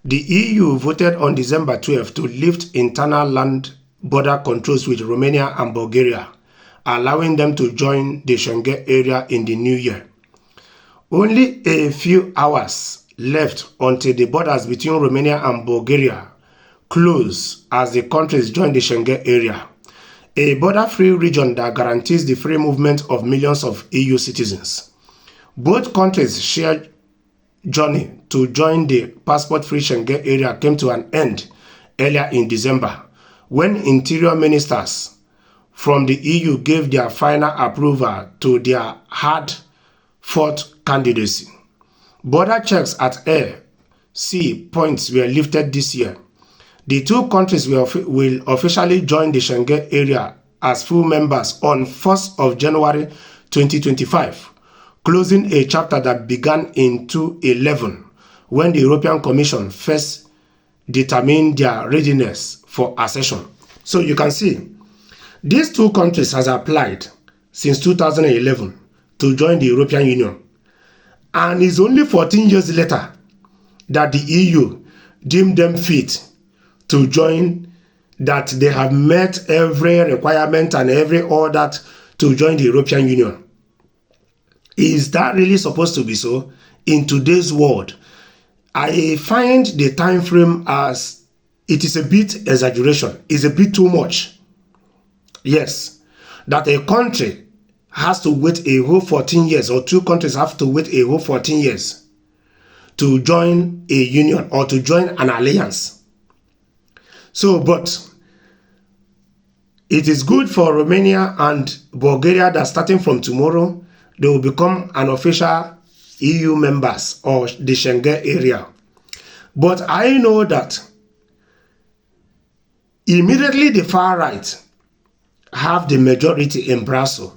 The EU voted on December 12 to lift internal land border controls with Romania and Bulgaria, allowing them to join the Schengen area in the new year. Only a few hours left until the borders between Romania and Bulgaria close as the countries join the Schengen area, a border-free region that guarantees the free movement of millions of EU citizens. Both countries' shared journey to join the passport-free Schengen area came to an end earlier in December, when interior ministers from the EU gave their final approval to their hard-fought candidacy. Border checks at air, sea points were lifted this year. The two countries will officially join the Schengen area as full members on 1st of January 2025, closing a chapter that began in 2011 when the European Commission first determined their readiness for accession. So you can see, these two countries has applied since 2011 to join the European Union. And it's only 14 years later that the EU deemed them fit to join, that they have met every requirement and every order to join the European Union. Is that really supposed to be so in today's world? I find the time frame as it is a bit exaggeration. It's a bit too much. Yes, that a country has to wait a whole 14 years, or two countries have to wait a whole 14 years to join a union or to join an alliance. So, but it is good for Romania and Bulgaria that starting from tomorrow, they will become an official EU members or the Schengen area. But I know that immediately the far right have the majority in Brussels.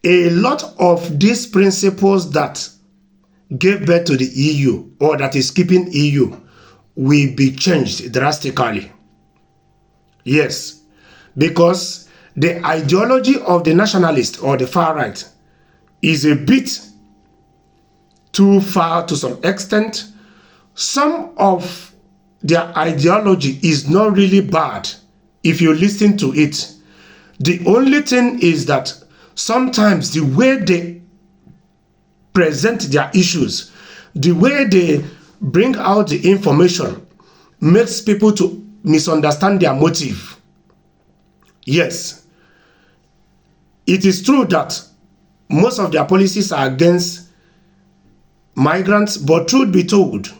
A lot of these principles that gave birth to the EU or that is keeping EU will be changed drastically. Yes, because the ideology of the nationalist or the far right is a bit too far to some extent. Some of their ideology is not really bad if you listen to it. The only thing is that sometimes the way they present their issues, the way they bring out the information, makes people to misunderstand their motive. Yes, it is true that most of their policies are against migrants, but truth be told,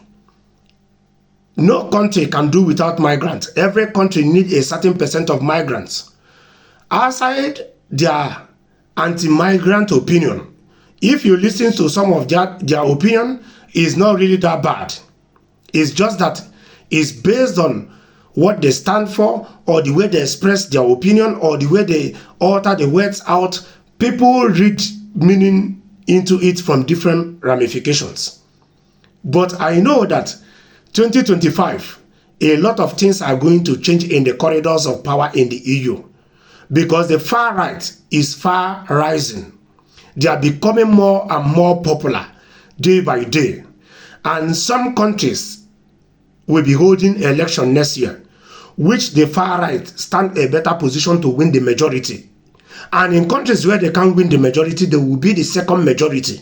no country can do without migrants. Every country needs a certain percent of migrants. Outside their anti-migrant opinion, if you listen to some of their opinion, is not really that bad. It's just that it's based on what they stand for, or the way they express their opinion, or the way they alter the words out. People read meaning into it from different ramifications. But I know that 2025, a lot of things are going to change in the corridors of power in the EU, because the far right is far rising. They are becoming more and more popular day by day. And some countries will be holding election next year, which the far right stand a better position to win the majority. And in countries where they can't win the majority, they will be the second majority.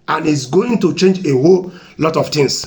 And it's going to change a whole lot of things.